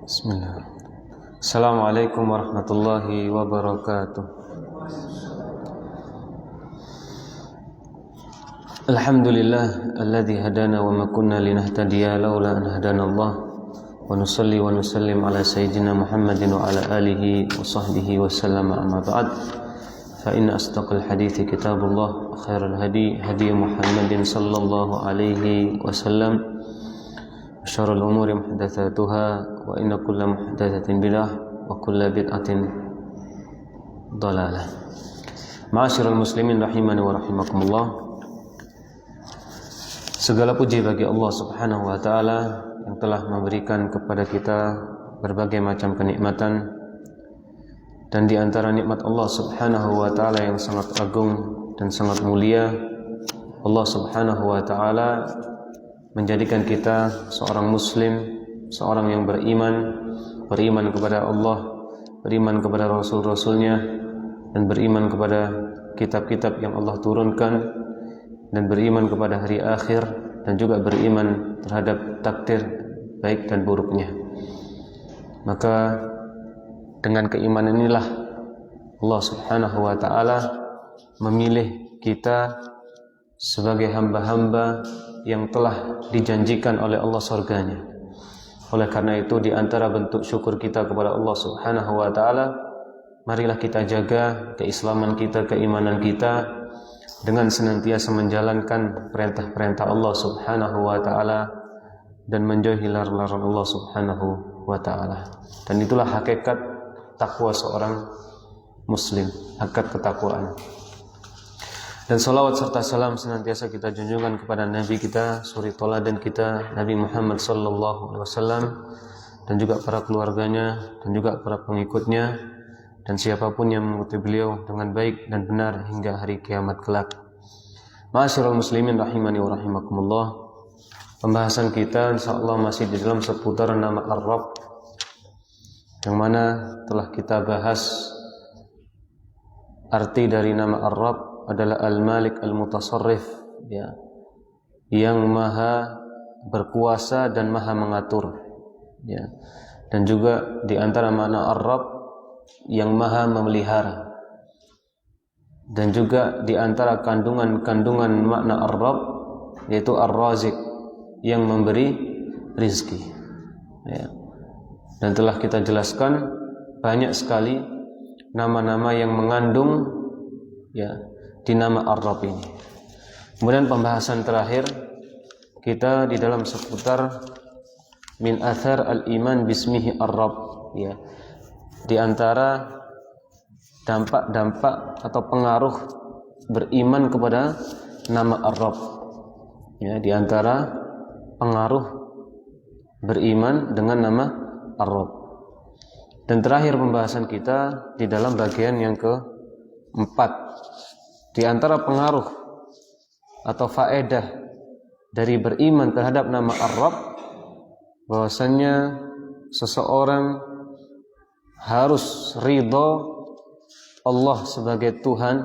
Bismillah. Assalamualaikum warahmatullahi wabarakatuh. Alhamdulillah alladzi hadana wa ma kunna linahtadiya laula an hadana Allah. Wa nusalli wa nusallim ala sayyidina Muhammadin wa ala alihi wa sahbihi wa sallam, amma ba'd. Fa inna asdaqal hadithi kitabullah wa khairal hadi hadi Muhammadin sallallahu alaihi wasallam. Syarrul umuri muhdatsatuha wa inna kulla muhdatsatin bid'ah wa kulla bid'atin dhalalah. Ma'asyiral muslimin rahimani wa rahimakumullah. Segala puji bagi Allah Subhanahu wa taala yang telah memberikan kepada kita berbagai macam kenikmatan, dan di antara nikmat Allah Subhanahu wa taala yang sangat agung dan sangat mulia, Allah Subhanahu wa taala menjadikan kita seorang muslim, seorang yang beriman kepada Allah, beriman kepada Rasul-Rasulnya, dan beriman kepada kitab-kitab yang Allah turunkan, dan beriman kepada hari akhir, dan juga beriman terhadap takdir baik dan buruknya. Maka dengan keimanan inilah Allah Subhanahu wa taala memilih kita sebagai hamba-hamba yang telah dijanjikan oleh Allah surganya. Oleh karena itu, di antara bentuk syukur kita kepada Allah Subhanahu wa taala, marilah kita jaga keislaman kita, keimanan kita dengan senantiasa menjalankan perintah-perintah Allah Subhanahu wa taala dan menjauhi larangan Allah Subhanahu wa taala. Dan itulah hakikat takwa seorang muslim, hakikat ketakwaan. Dan salawat serta salam senantiasa kita junjungkan kepada Nabi kita, suri teladan kita, Nabi Muhammad sallallahu alaihi wasallam, dan juga para keluarganya dan juga para pengikutnya, dan siapapun yang mengikuti beliau dengan baik dan benar hingga hari kiamat kelak. Ma'asyiral muslimin rahimani wa rahimakumullah. Pembahasan kita insyaallah masih di dalam seputar nama Ar-Rabb, yang mana telah kita bahas arti dari nama Ar-Rabb adalah Al-Malik Al-Mutasarrif, ya, yang maha berkuasa dan maha mengatur, ya. Dan juga di antara makna Ar-Rabb yang maha memelihara, dan juga di antara kandungan-kandungan makna Ar-Rabb yaitu Ar-Razik, yang memberi rizki, ya. Dan telah kita jelaskan banyak sekali nama-nama yang mengandung, ya, di nama Ar-Rabb ini. Kemudian pembahasan terakhir kita di dalam seputar min athar al-iman bismihi Ar-Rabb, ya. Di antara dampak-dampak atau pengaruh beriman kepada nama Ar-Rabb, ya, di antara pengaruh beriman dengan nama Ar-Rabb. Dan terakhir pembahasan kita di dalam bagian yang keempat, di antara pengaruh atau faedah dari beriman terhadap nama Ar-Rabb, bahwasannya seseorang harus ridho Allah sebagai Tuhan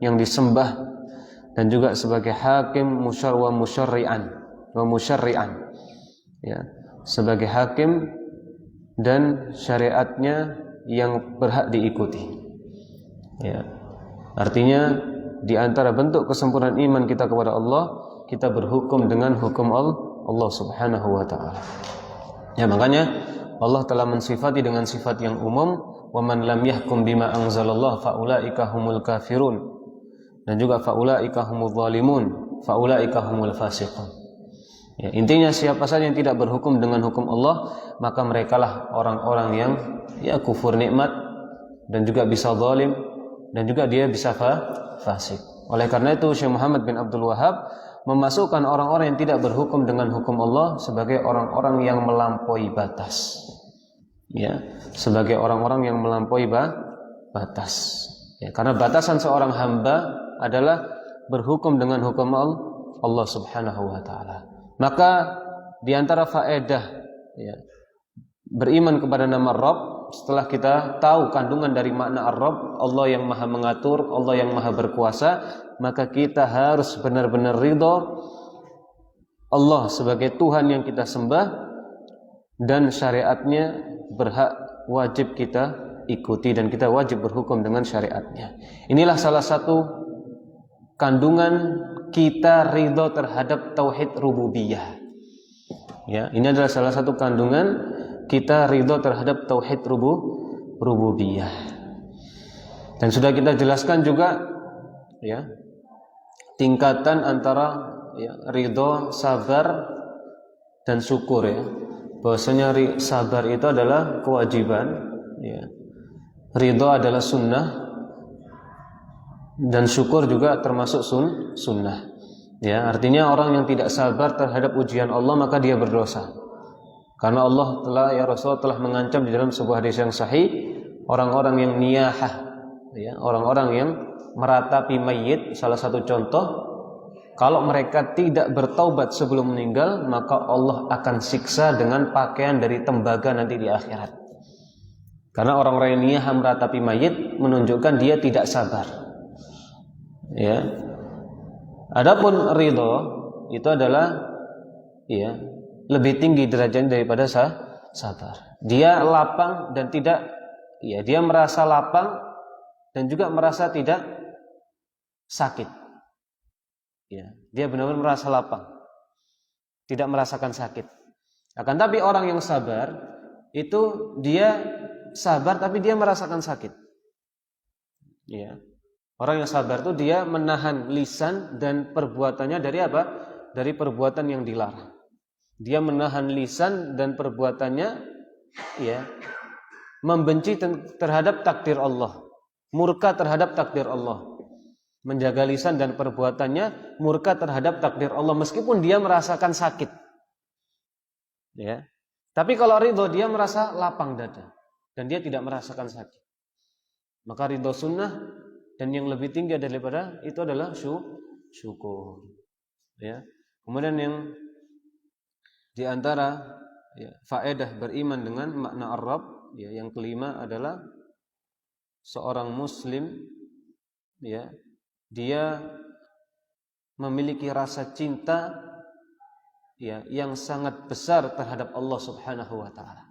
yang disembah, dan juga sebagai hakim wa musyarri'an, ya, sebagai hakim dan syariatnya yang berhak diikuti, ya. Artinya di antara bentuk kesempurnaan iman kita kepada Allah, kita berhukum dengan hukum Allah Subhanahu wa taala. Ya, makanya Allah telah mensifati dengan sifat yang umum, wa man lam yahkum bima anzalallah faulaika humul kafirun, dan juga faulaika humul zalimun, faulaika humul fasiqun. Ya, intinya siapa saja yang tidak berhukum dengan hukum Allah, maka merekalah orang-orang yang, ya, kufur nikmat, dan juga bisa zalim, dan juga dia bisa fasik. Oleh karena itu Syekh Muhammad bin Abdul Wahhab memasukkan orang-orang yang tidak berhukum dengan hukum Allah sebagai orang-orang yang melampaui batas, ya, sebagai orang-orang yang melampaui batas, ya, karena batasan seorang hamba adalah berhukum dengan hukum Allah Subhanahu wa taala. Maka di antara faedah, ya, beriman kepada nama Rabb, setelah kita tahu kandungan dari makna Ar-Rabb, Allah yang maha mengatur, Allah yang maha berkuasa, maka kita harus benar-benar ridho Allah sebagai Tuhan yang kita sembah, dan syariatnya berhak wajib kita ikuti dan kita wajib berhukum dengan syariatnya. Inilah salah satu kandungan kita ridho terhadap tauhid rububiyah. Ya, ini adalah salah satu kandungan kita ridho terhadap tauhid rububiyah. Dan sudah kita jelaskan juga ya tingkatan antara ya, ridho, sabar dan syukur ya. Bahwasanya sabar itu adalah kewajiban ya. Ridho adalah sunnah dan syukur juga termasuk sunnah. Ya, artinya orang yang tidak sabar terhadap ujian Allah maka dia berdosa. Karena Allah telah ya Rasul telah mengancam di dalam sebuah hadis yang sahih orang-orang yang niyahah ya, orang-orang yang meratapi mayit, salah satu contoh kalau mereka tidak bertaubat sebelum meninggal maka Allah akan siksa dengan pakaian dari tembaga nanti di akhirat. Karena orang-orang yang niyahah meratapi mayit menunjukkan dia tidak sabar. Ya. Adapun ridho itu adalah ya lebih tinggi derajatnya daripada sabar. Dia lapang dan tidak ya dia merasa lapang dan juga merasa tidak sakit. Ya, dia benar-benar merasa lapang. Tidak merasakan sakit. Akan tapi orang yang sabar itu dia sabar tapi dia merasakan sakit. Ya. Orang yang sabar itu dia menahan lisan dan perbuatannya dari apa? Dari perbuatan yang dilarang. Dia menahan lisan dan perbuatannya ya membenci terhadap takdir Allah, murka terhadap takdir Allah. Menjaga lisan dan perbuatannya murka terhadap takdir Allah meskipun dia merasakan sakit. Ya. Tapi kalau ridho dia merasa lapang dada dan dia tidak merasakan sakit. Maka ridho sunnah dan yang lebih tinggi daripada itu adalah syukur. Ya. Kemudian yang di antara ya, faedah beriman dengan makna ar-Rabb ya, yang kelima adalah seorang muslim ya dia memiliki rasa cinta ya yang sangat besar terhadap Allah Subhanahu wa taala.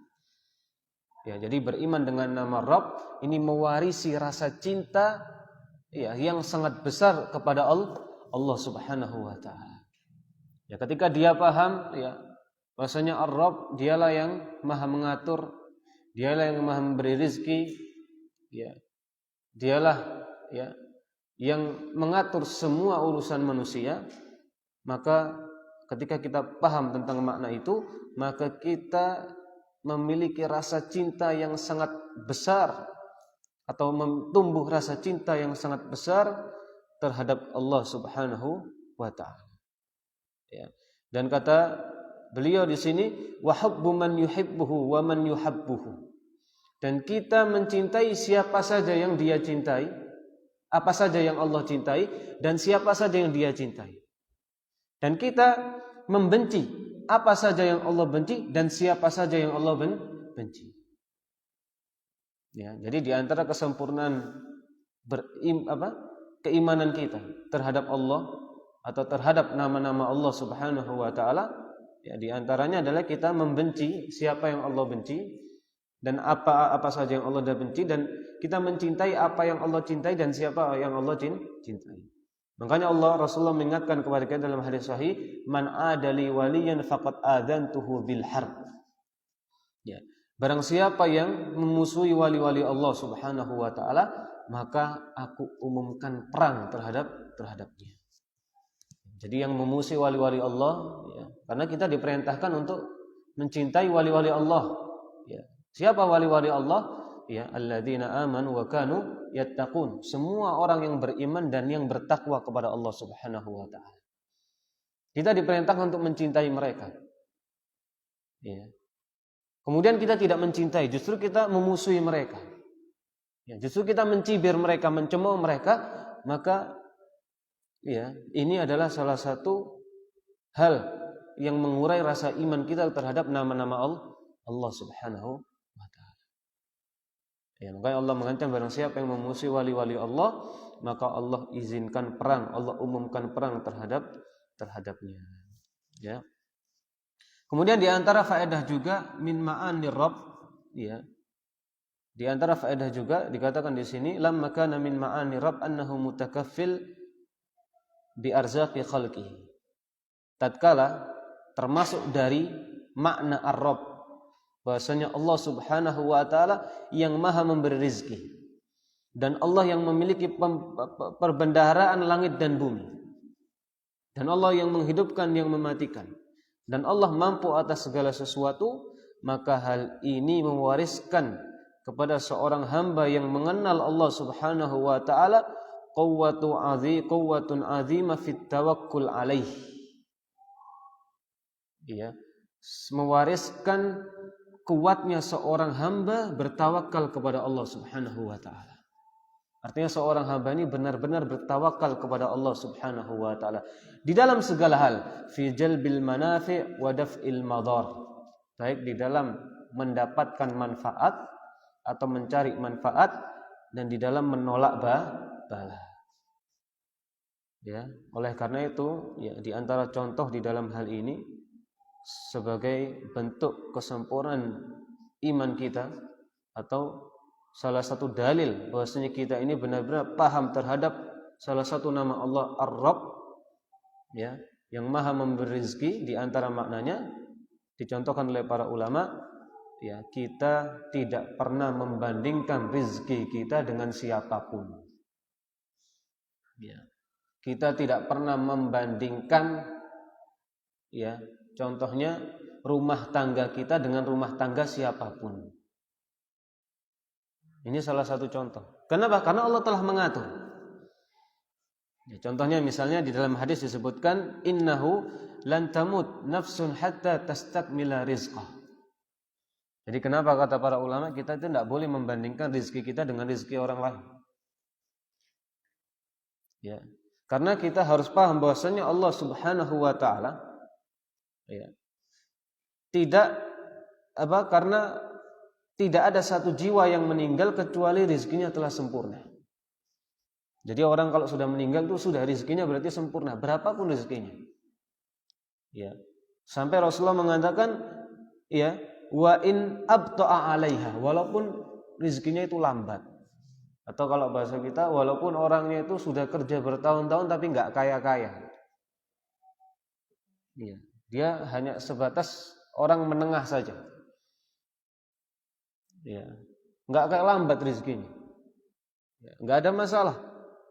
Ya, jadi beriman dengan nama Rabb ini mewarisi rasa cinta ya yang sangat besar kepada Allah Subhanahu wa taala. Ya, ketika dia paham ya bahwasanya Ar-Rabb dialah yang Maha mengatur, dialah yang Maha memberi rezeki, ya. Dialah ya yang mengatur semua urusan manusia, maka ketika kita paham tentang makna itu, maka kita memiliki rasa cinta yang sangat besar atau tumbuh rasa cinta yang sangat besar terhadap Allah Subhanahu wa taala. Ya. Dan kata beliau di sini wa hubbu man yuhibbuhu wa man yuhabbuhu. Dan kita mencintai siapa saja yang dia cintai, apa saja yang Allah cintai dan siapa saja yang dia cintai. Dan kita membenci apa saja yang Allah benci dan siapa saja yang Allah benci. Ya, jadi di antara kesempurnaan keimanan kita terhadap Allah atau terhadap nama-nama Allah Subhanahu wa taala, ya di antaranya adalah kita membenci siapa yang Allah benci dan apa saja yang Allah benci, dan kita mencintai apa yang Allah cintai dan siapa yang Allah cintai. Makanya Rasulullah mengingatkan kepada kita dalam hadis sahih, man adali waliyan faqad adantuhu bil harb. Ya. Barang siapa yang memusuhi wali-wali Allah Subhanahu wa taala, maka aku umumkan perang terhadapnya. Jadi yang memusuhi wali-wali Allah, ya, karena kita diperintahkan untuk mencintai wali-wali Allah. Ya. Siapa wali-wali Allah? Ya, alladzina amanu wa kanu yattaqun. Semua orang yang beriman dan yang bertakwa kepada Allah Subhanahu wa taala. Kita diperintahkan untuk mencintai mereka. Ya. Kemudian kita tidak mencintai, justru kita memusuhi mereka. Ya, justru kita mencibir mereka, mencemooh mereka, maka ya, ini adalah salah satu hal yang mengurai rasa iman kita terhadap nama-nama Allah Subhanahu wa taala. Ya, makanya Allah mengancam barang siapa yang memusuhi wali-wali Allah, maka Allah izinkan perang, Allah umumkan perang terhadapnya. Ya. Kemudian di antara faedah juga min ma'anir Rabb, ya. Di antara faedah juga dikatakan di sini lamma kana min ma'anir Rabb annahu mutakaffil bi arzaqi khalqihi. Tatkala termasuk dari makna ar-Rabb, bahwasanya Allah Subhanahu wa taala yang Maha memberi rizki dan Allah yang memiliki perbendaharaan langit dan bumi. Dan Allah yang menghidupkan, yang mematikan. Dan Allah mampu atas segala sesuatu, maka hal ini mewariskan kepada seorang hamba yang mengenal Allah Subhanahu wa taala quwwatun azima fit tawakkul alaih. Ya, mewariskan kuatnya seorang hamba bertawakal kepada Allah Subhanahu wa taala. Artinya seorang hamba ini benar-benar bertawakal kepada Allah Subhanahu wa taala di dalam segala hal, fi jalbil manafi' wa daf'il madar. Baik di dalam mendapatkan manfaat atau mencari manfaat dan di dalam menolak bala. Ya, oleh karena itu, ya di antara contoh di dalam hal ini sebagai bentuk kesempurnaan iman kita atau salah satu dalil bahwasanya kita ini benar-benar paham terhadap salah satu nama Allah Ar-Rabb, ya, yang Maha memberi rezeki. Di antara maknanya dicontohkan oleh para ulama, ya, kita tidak pernah membandingkan rezeki kita dengan siapapun. Ya. Kita tidak pernah membandingkan, ya, contohnya rumah tangga kita dengan rumah tangga siapapun. Ini salah satu contoh. Kenapa? Karena Allah telah mengatur. Ya, contohnya misalnya di dalam hadis disebutkan innahu lan tamut nafsun hatta tastakmila rizqah. Jadi kenapa kata para ulama kita itu tidak boleh membandingkan rezeki kita dengan rezeki orang lain. Ya. Karena kita harus paham bahwasanya Allah Subhanahu wa taala, ya, karena tidak ada satu jiwa yang meninggal kecuali rezekinya telah sempurna. Jadi orang kalau sudah meninggal itu sudah rezekinya berarti sempurna, berapapun rezekinya. Ya. Sampai Rasulullah mengatakan, ya, wa in abta'a 'alaiha, walaupun rezekinya itu lambat. Atau kalau bahasa kita, walaupun orangnya itu sudah kerja bertahun-tahun tapi nggak kaya-kaya. Ya. Dia hanya sebatas orang menengah saja. Ya, nggak kayak lambat rezekinya, ya, nggak ada masalah,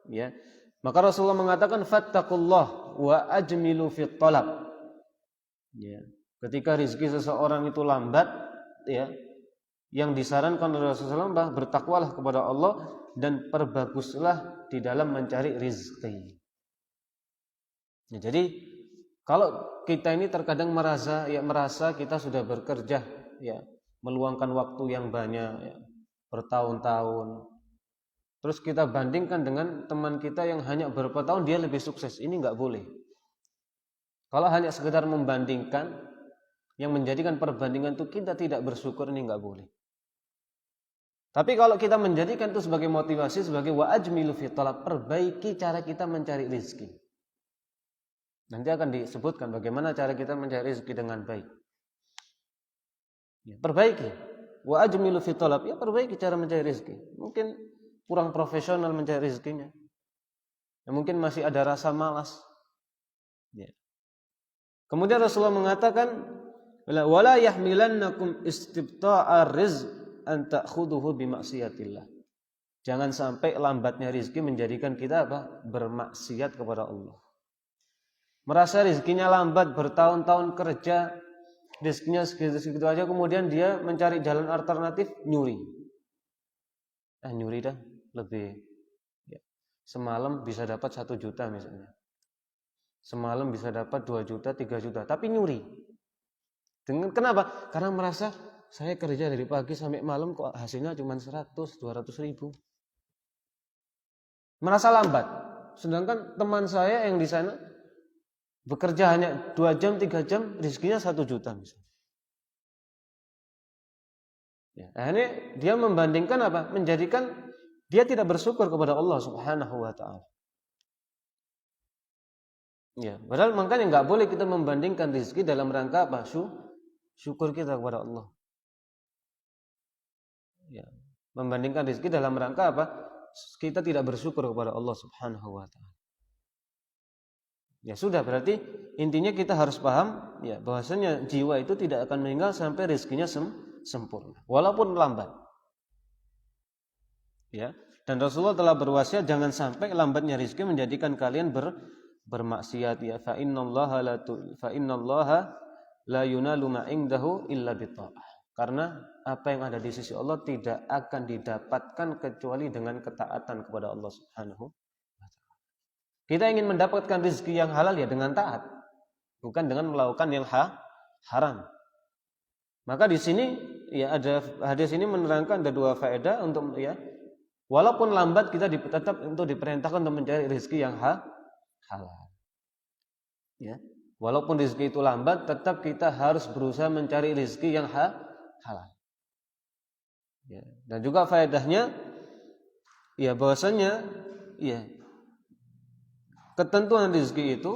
ya. Maka Rasulullah mengatakan fattaqullah wa ajmilu fit talab. Ya, ketika rezeki seseorang itu lambat, ya, yang disarankan oleh Rasulullah bertakwalah kepada Allah dan perbaguslah di dalam mencari rezeki. Ya, jadi kalau kita ini terkadang merasa kita sudah bekerja, ya, meluangkan waktu yang banyak, ya, bertahun-tahun. Terus kita bandingkan dengan teman kita yang hanya beberapa tahun dia lebih sukses. Ini nggak boleh. Kalau hanya sekedar membandingkan, yang menjadikan perbandingan itu kita tidak bersyukur, ini nggak boleh. Tapi kalau kita menjadikan itu sebagai motivasi, sebagai wa ajmilu fi talab, perbaiki cara kita mencari rezeki. Nanti akan disebutkan bagaimana cara kita mencari rezeki dengan baik. Ya, perbaiki. Wa ajmilu fi talab, ya perbaiki cara mencari rezeki. Mungkin kurang profesional mencari rezekinya. Ya, mungkin masih ada rasa malas. Ya. Kemudian Rasulullah mengatakan, wala yahmilannakum istibta'ar rizq an ta'khuduhu bi maksiatillah. Jangan sampai lambatnya rezeki menjadikan kita bermaksiat kepada Allah. Merasa rezekinya lambat, bertahun-tahun kerja, rezekinya segitu aja, kemudian dia mencari jalan alternatif, nyuri. Nyuri dah lebih, ya. Semalam bisa dapat 1 juta misalnya. Semalam bisa dapat 2 juta, 3 juta, tapi nyuri. Kenapa? Karena merasa saya kerja dari pagi sampai malam kok hasilnya cuma 100, 200 ribu. Merasa lambat. Sedangkan teman saya yang di sana bekerja hanya 2 jam, 3 jam, rezekinya 1 juta misalnya. Ya, akhirnya dia membandingkan apa? Menjadikan dia tidak bersyukur kepada Allah Subhanahu wa taala. Ya, padahal makanya nggak boleh kita membandingkan rezeki dalam rangka apa? syukur kita kepada Allah. Ya, membandingkan rezeki dalam rangka apa? Kita tidak bersyukur kepada Allah Subhanahu wa taala. Ya sudah, berarti intinya kita harus paham ya bahwasanya jiwa itu tidak akan meninggal sampai rezekinya sempurna, walaupun lambat. Ya, dan Rasulullah telah berwasiat jangan sampai lambatnya rezeki menjadikan kalian bermaksiat ya. Fa innallaha la yunalu ma indahu illa bitta'ah. Karena apa yang ada di sisi Allah tidak akan didapatkan kecuali dengan ketaatan kepada Allah Subhanahu wa taala. Kita ingin mendapatkan rezeki yang halal ya dengan taat, bukan dengan melakukan yang haram. Maka di sini ya ada hadis ini menerangkan ada dua faedah untuk ya walaupun lambat kita tetap untuk diperintahkan untuk mencari rezeki yang halal. Ya. Walaupun rezeki itu lambat, tetap kita harus berusaha mencari rezeki yang halal. Ya. Dan juga faedahnya ya bahwasanya ya ketentuan rezeki itu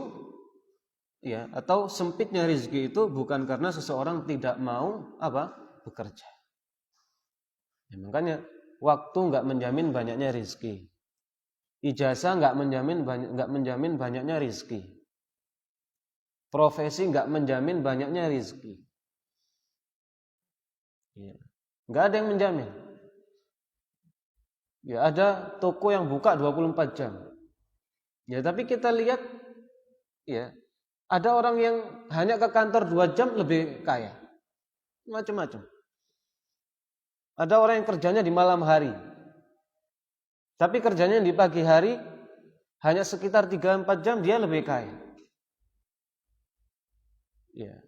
ya atau sempitnya rezeki itu bukan karena seseorang tidak mau bekerja. Ya, makanya waktu enggak menjamin banyaknya rezeki. Ijazah enggak menjamin banyaknya rezeki. Profesi enggak menjamin banyaknya rezeki. Ya. Enggak ada yang menjamin. Ya ada toko yang buka 24 jam. Ya tapi kita lihat ya ada orang yang hanya ke kantor 2 jam lebih kaya. Macam-macam. Ada orang yang kerjanya di malam hari. Tapi kerjanya di pagi hari hanya sekitar 3-4 jam dia lebih kaya. Ya.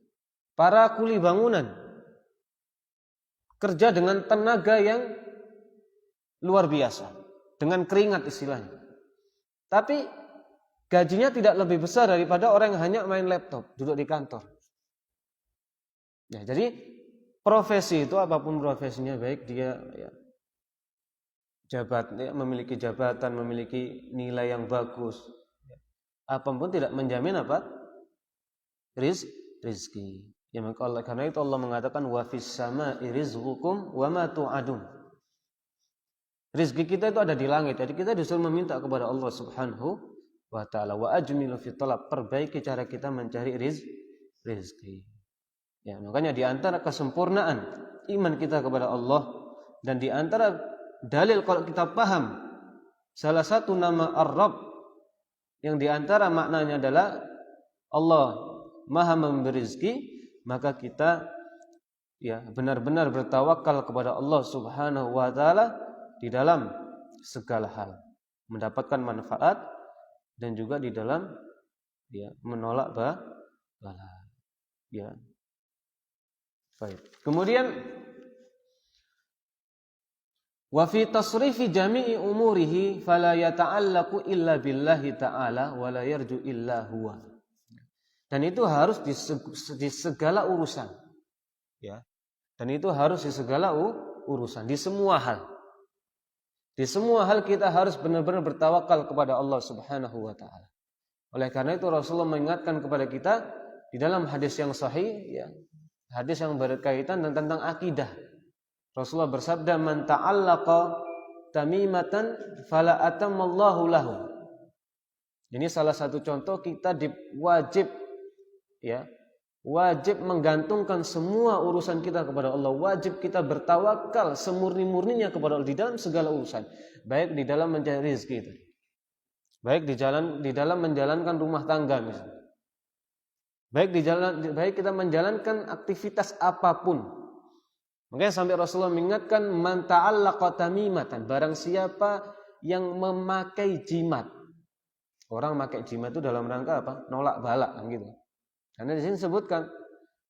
Para kuli bangunan kerja dengan tenaga yang luar biasa, dengan keringat istilahnya. Tapi gajinya tidak lebih besar daripada orang yang hanya main laptop, duduk di kantor. Ya, jadi profesi itu apapun profesinya, baik dia ya, memiliki jabatan, memiliki nilai yang bagus, apapun tidak menjamin rizki. Ya maka karena itu Allah mengatakan wa fis sama'i rizqukum wa ma tu'adun. Rizki kita itu ada di langit. Jadi kita disuruh meminta kepada Allah Subhanahu wa taala wa ajmilu fi talab, perbaiki cara kita mencari rizki. Ya, makanya di antara kesempurnaan iman kita kepada Allah dan di antara dalil kalau kita paham salah satu nama Ar-Rabb yang di antara maknanya adalah Allah Maha memberi rezeki, maka kita ya benar-benar bertawakal kepada Allah Subhanahu wa taala di dalam segala hal, mendapatkan manfaat dan juga di dalam ya menolak bala. Ya. Baik. Kemudian wa fi tasrifi jami'i umurihi fala yata'allaqu illa billahi ta'ala wa la yarju illa huwa. Dan itu harus di segala urusan. Ya. Dan itu harus di segala urusan, di semua hal. Di semua hal kita harus benar-benar bertawakal kepada Allah Subhanahu wa taala. Oleh karena itu Rasulullah mengingatkan kepada kita di dalam hadis yang sahih ya, hadis yang berkaitan tentang akidah. Rasulullah bersabda, "Man ta'allaqa tamimatan fala atammallahu lahu." Ini salah satu contoh kita wajib menggantungkan semua urusan kita kepada Allah. Wajib kita bertawakal semurni-murninya kepada Allah di dalam segala urusan, baik di dalam mencari rezeki itu, baik di dalam menjalankan rumah tangga misalnya, baik kita menjalankan aktivitas apapun. Makanya sampai Rasulullah mengingatkan man ta'allaqa tamimatan, barang siapa yang memakai jimat. Orang memakai jimat itu dalam rangka apa? Nolak bala kan gitu. Karena di sini disebutkan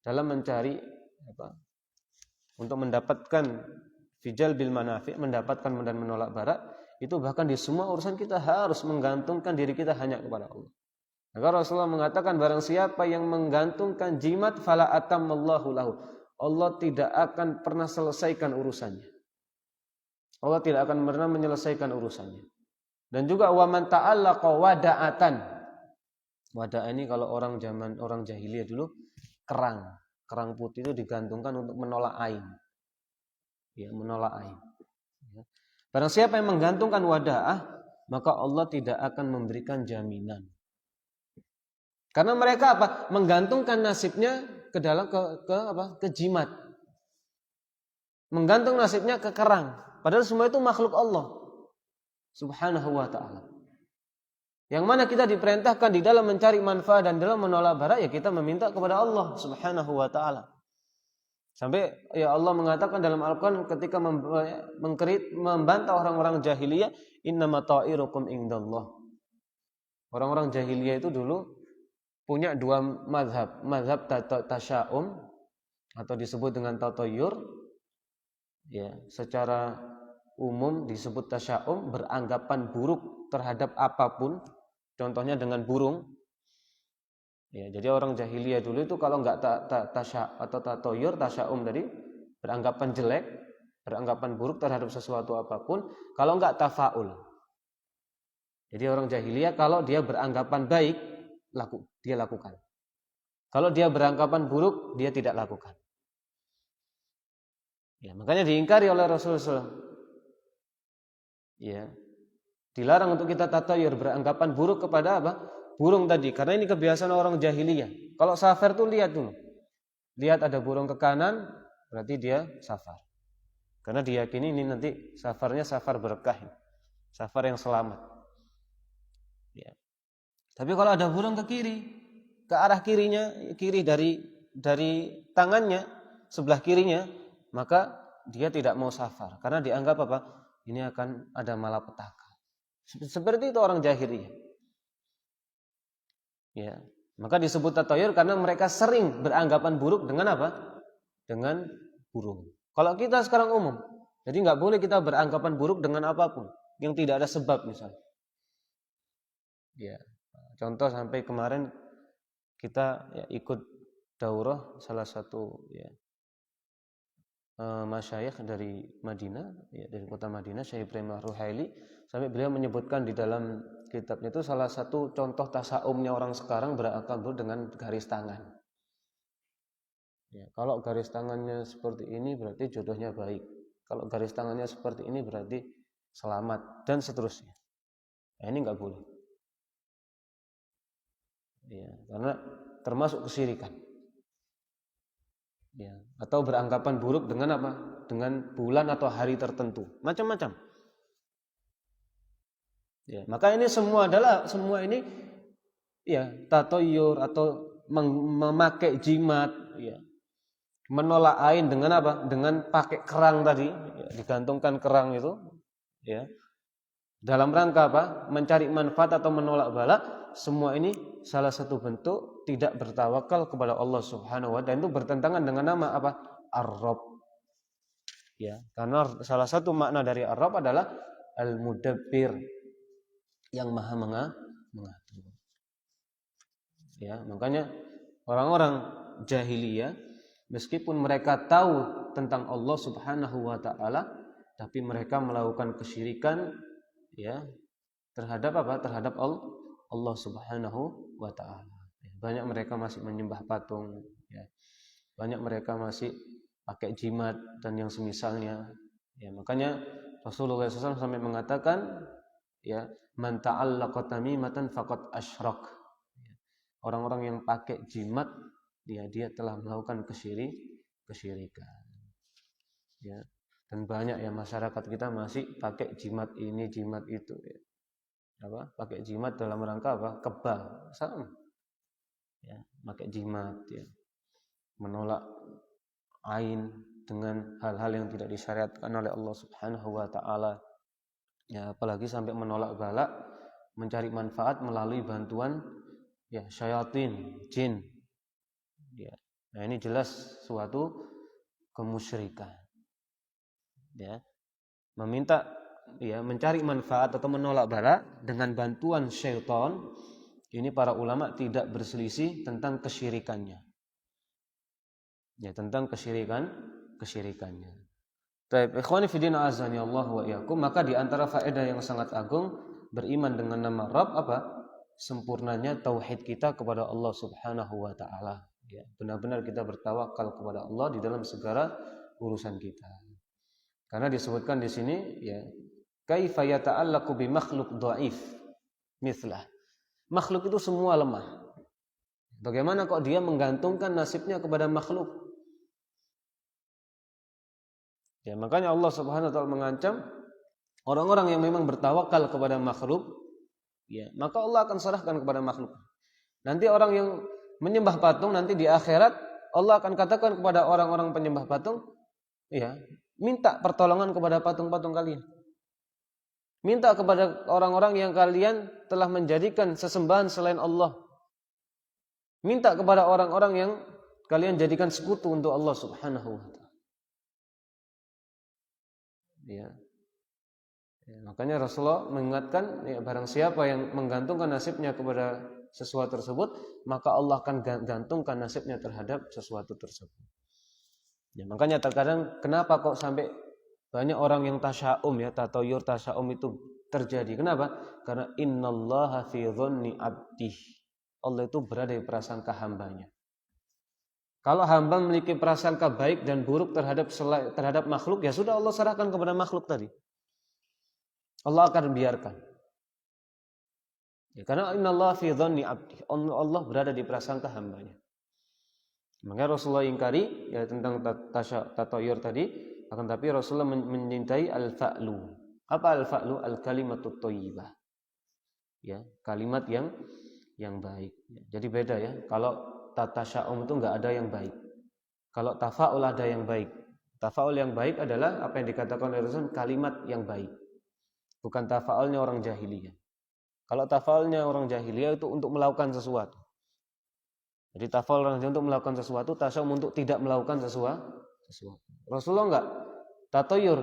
dalam mencari untuk mendapatkan fijal bil manafi, mendapatkan dan menolak barat, itu bahkan di semua urusan kita harus menggantungkan diri kita hanya kepada Allah. Maka Rasulullah mengatakan barang siapa yang menggantungkan jimat fala atammallahu lahu, Allah tidak akan pernah selesaikan urusannya. Allah tidak akan pernah menyelesaikan urusannya. Dan juga wa man ta'allaqa wada'atan. Wada' ini kalau orang jahiliyah dulu kerang. Kerang putih itu digantungkan untuk menolak ain. Ya, menolak ain. Ya. Barang siapa yang menggantungkan wada'ah, maka Allah tidak akan memberikan jaminan. Karena mereka apa? Menggantungkan nasibnya ke dalam ke jimat. Menggantung nasibnya ke kerang. Padahal semua itu makhluk Allah Subhanahu wa ta'ala. Yang mana kita diperintahkan di dalam mencari manfaat dan dalam menolak bara, ya kita meminta kepada Allah Subhanahu wa ta'ala. Sampai ya Allah mengatakan dalam Al-Quran ketika membantah orang-orang jahiliyah, innama ta'irukum indallah. Orang-orang jahiliyah itu dulu punya dua mazhab. Mazhab tasya'um atau disebut dengan tatoyur. Ya, secara umum disebut tasya'um, beranggapan buruk terhadap apapun. Contohnya dengan burung. Ya, jadi orang jahiliyah dulu itu kalau enggak tasya atau tatoyur, tasya'um tadi, beranggapan jelek, beranggapan buruk terhadap sesuatu apapun, kalau enggak tafaul. Jadi orang jahiliyah kalau dia beranggapan baik, dia lakukan. Kalau dia beranggapan buruk, dia tidak lakukan. Ya, makanya diingkari oleh Rasulullah. Ya. Dilarang untuk kita tatoyur, beranggapan buruk kepada apa? Burung tadi, karena ini kebiasaan orang jahiliyah. Kalau safar tuh lihat dulu. Lihat ada burung ke kanan, berarti dia safar. Karena diyakini ini nanti safarnya safar berkah. Safar yang selamat. Ya. Tapi kalau ada burung ke kiri, ke arah kirinya, kiri dari tangannya, sebelah kirinya, maka dia tidak mau safar. Karena dianggap apa? Ini akan ada malapetaka. Seperti itu orang jahiliyah. Ya, maka disebut tatoyur karena mereka sering beranggapan buruk dengan apa? Dengan burung. Kalau kita sekarang umum, jadi nggak boleh kita beranggapan buruk dengan apapun yang tidak ada sebab misalnya. Ya, contoh sampai kemarin kita ya, ikut daurah salah satu ya, masyayikh dari Madinah, ya, dari kota Madinah, Syekh Ibrahim Ar-Ruhaili, sampai beliau menyebutkan di dalam kitabnya itu salah satu contoh tasaumnya orang sekarang berakal dengan garis tangan. Ya, kalau garis tangannya seperti ini berarti jodohnya baik. Kalau garis tangannya seperti ini berarti selamat dan seterusnya. Nah, ini nggak boleh. Ya, karena termasuk kesyirikan. Ya, atau beranggapan buruk dengan apa? Dengan bulan atau hari tertentu, macam-macam. Ya, maka ini semua ini ya tatoyur atau memakai jimat, ya. Menolak ain dengan apa? Dengan pakai kerang tadi, ya, digantungkan kerang itu, ya. Dalam rangka apa? Mencari manfaat atau menolak bala, semua ini salah satu bentuk tidak bertawakal kepada Allah Subhanahu wa ta'ala, dan itu bertentangan dengan nama apa? Ar-Rabb. Ya, karena salah satu makna dari Ar-Rabb adalah Al-Mudabbir, yang maha mengatur. Ya, makanya orang-orang jahiliyah meskipun mereka tahu tentang Allah Subhanahu wa ta'ala, tapi mereka melakukan kesyirikan ya terhadap apa? Terhadap Allah Subhanahu wa ta'ala. Banyak mereka masih menyembah patung, ya. Banyak mereka masih pakai jimat dan yang semisalnya. Ya, makanya Rasulullah SAW sampai mengatakan, ya, man ta'allaqa tamimatan faqad asyrak. Orang-orang yang pakai jimat, ya, dia telah melakukan kesyirikan. Ya. Dan banyak ya masyarakat kita masih pakai jimat ini, jimat itu, ya. Apa? Pakai jimat dalam rangka apa? Kebal. Sama. Ya, pakai jimat, ya. Menolak ain dengan hal-hal yang tidak disyariatkan oleh Allah Subhanahu wa ta'ala. Ya, apalagi sampai menolak bala, mencari manfaat melalui bantuan ya syayatin, jin. Ya. Nah, ini jelas suatu kemusyrikan. Ya. Meminta ya mencari manfaat atau menolak bala dengan bantuan syaitan, ini para ulama tidak berselisih tentang kesyirikannya. Ya, tentang kesyirikannya. Baik, ikhwani fi din azani Allah wa iyyakum, maka di antara faedah yang sangat agung beriman dengan nama Rabb apa? Sempurnanya tauhid kita kepada Allah Subhanahu wa ta'ala. Ya, benar-benar kita bertawakal kepada Allah di dalam segala urusan kita. Karena disebutkan di sini ya, kaifa yata'allaqu bi makhluk dhaif mithlah. Makhluk itu semua lemah. Bagaimana kok dia menggantungkan nasibnya kepada makhluk? Ya, makanya Allah Subhanahu wa taala mengancam orang-orang yang memang bertawakal kepada makhluk, ya, maka Allah akan serahkan kepada makhluk. Nanti orang yang menyembah patung nanti di akhirat Allah akan katakan kepada orang-orang penyembah patung, ya, minta pertolongan kepada patung-patung kalian. Minta kepada orang-orang yang kalian telah menjadikan sesembahan selain Allah. Minta kepada orang-orang yang kalian jadikan sekutu untuk Allah Subhanahu wa taala. Ya. Ya, makanya Rasulullah mengingatkan, ya, barang siapa yang menggantungkan nasibnya kepada sesuatu tersebut, maka Allah akan gantungkan nasibnya terhadap sesuatu tersebut. Ya, makanya terkadang kenapa kok sampai banyak orang yang tasya'um, ya, tatayur tasya'um itu terjadi. Kenapa? Karena innallaha fi dhanni 'abdihi. Allah itu berada di prasangka hambanya. Kalau hamba memiliki prasangka baik dan buruk terhadap makhluk, ya sudah Allah serahkan kepada makhluk tadi. Allah akan biarkan. Ya, karena innallaha fi dhanni 'abdihi. Allah berada di prasangka hambanya. Maka Rasulullah ingkari, ya, tentang tatayur tadi, akan tapi Rasulullah menyintai al-fa'lu. Apa al-fa'lu? Al-kalimatut thayyibah. Ya, kalimat yang baik. Jadi beda, ya. Kalau tasya'um itu enggak ada yang baik. Kalau tafa'ul ada yang baik. Tafa'ul yang baik adalah apa yang dikatakan oleh Rasul, kalimat yang baik. Bukan tafa'ulnya orang jahiliyah. Kalau tafa'ulnya orang jahiliyah itu untuk melakukan sesuatu. Jadi tafa'ul orang jahiliyah untuk melakukan sesuatu, tasya'um untuk tidak melakukan sesuatu. Rasulullah enggak. Tatayur,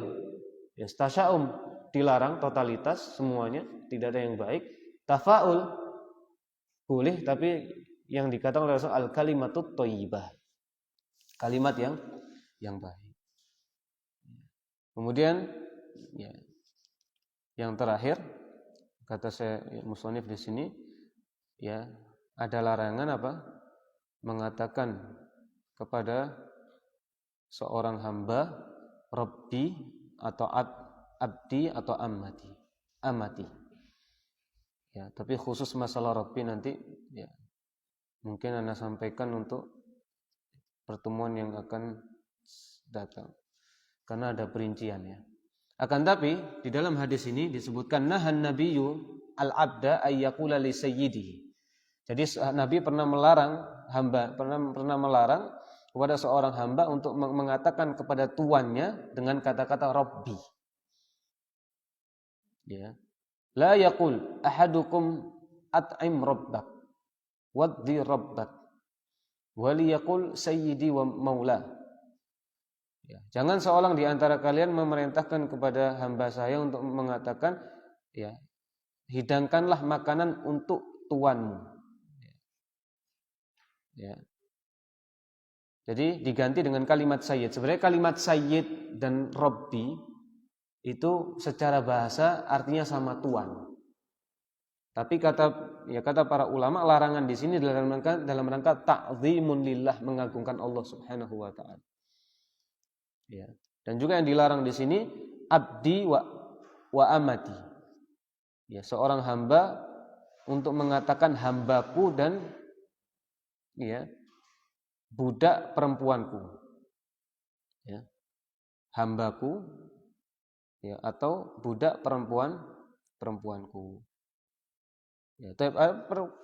ya, tasya'um dilarang totalitas semuanya, tidak ada yang baik. Tafa'ul boleh, tapi yang dikatakan oleh Rasul al-kalimatut thayyibah. Kalimat yang baik. Kemudian, ya, yang terakhir kata saya, ya, musannif di sini, ya, ada larangan apa? Mengatakan kepada seorang hamba Rabbi atau abdi atau amati. Ya, tapi khusus masalah Rabbi nanti, ya, mungkin Anda sampaikan untuk pertemuan yang akan datang. Karena ada perinciannya. Akan tapi di dalam hadis ini disebutkan nahan nabiyyu al-'abda ay yaqula li sayyidihi. Jadi Nabi pernah melarang kepada seorang hamba untuk mengatakan kepada tuannya dengan kata-kata Rabbi. Ya. La yaqul ahadukum at'im rabbak waddi rabbak wali yaqul sayyidi wa maula. Ya, jangan seorang di antara kalian memerintahkan kepada hamba saya untuk mengatakan, ya, hidangkanlah makanan untuk tuanmu. Ya. Jadi diganti dengan kalimat sayyid. Sebenarnya kalimat sayyid dan Rabbi itu secara bahasa artinya sama tuan. Tapi kata para ulama, larangan di sini dalam rangka ta'zimun lillah, mengagungkan Allah Subhanahu wa taala. Ya. Dan juga yang dilarang di sini abdi wa amati. Ya, seorang hamba untuk mengatakan hambaku dan, ya, budak perempuanku. Ya. Hambaku, ya, atau budak perempuanku. Ya,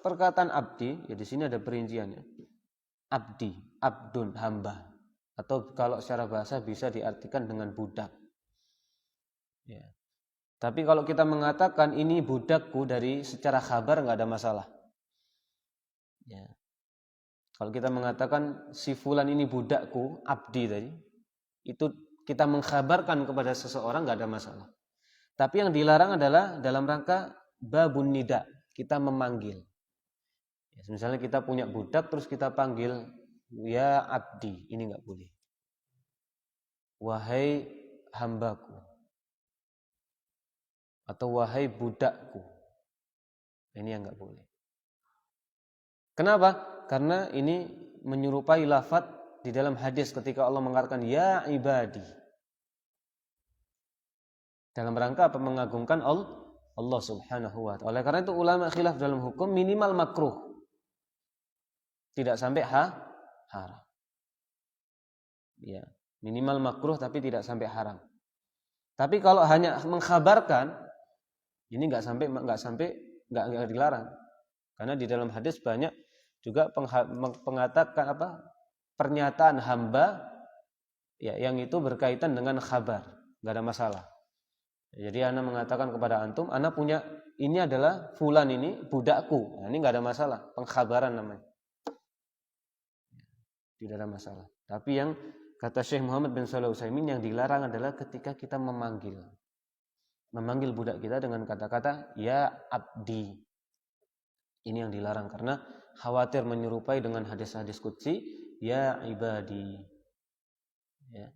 perkataan abdi, ya, di sini ada perinciannya. Abdi, abdun, hamba. Atau kalau secara bahasa bisa diartikan dengan budak. Ya. Tapi kalau kita mengatakan ini budakku dari secara khabar nggak ada masalah. Ya. Kalau kita mengatakan si fulan ini budakku, abdi tadi, itu kita mengkhabarkan kepada seseorang nggak ada masalah. Tapi yang dilarang adalah dalam rangka babun nida, kita memanggil. Ya, misalnya kita punya budak terus kita panggil ya abdi, ini nggak boleh. Wahai hambaku, atau wahai budakku, ini yang nggak boleh. Kenapa? Karena ini, menyerupai lafaz di dalam hadis ketika Allah mengatakan ya ibadi. Dalam rangka apa? Mengagungkan Allah Subhanahu wa taala. Oleh karena itu ulama khilaf dalam hukum minimal makruh. Tidak sampai haram. Ya, minimal makruh tapi tidak sampai haram. Tapi kalau hanya mengkhabarkan ini enggak dilarang. Karena di dalam hadis banyak juga mengatakan pernyataan hamba ya yang itu berkaitan dengan khabar, enggak ada masalah. Jadi ana mengatakan kepada antum, ana punya ini adalah fulan ini budakku. Nah, ini enggak ada masalah, pengkhabaran namanya. Tidak ada masalah. Tapi yang kata Syekh Muhammad bin Shalih Al-Utsaimin yang dilarang adalah ketika kita memanggil budak kita dengan kata-kata ya abdi. Ini yang dilarang karena khawatir menyerupai dengan hadis-hadis qudsi ya ibadi. Ya.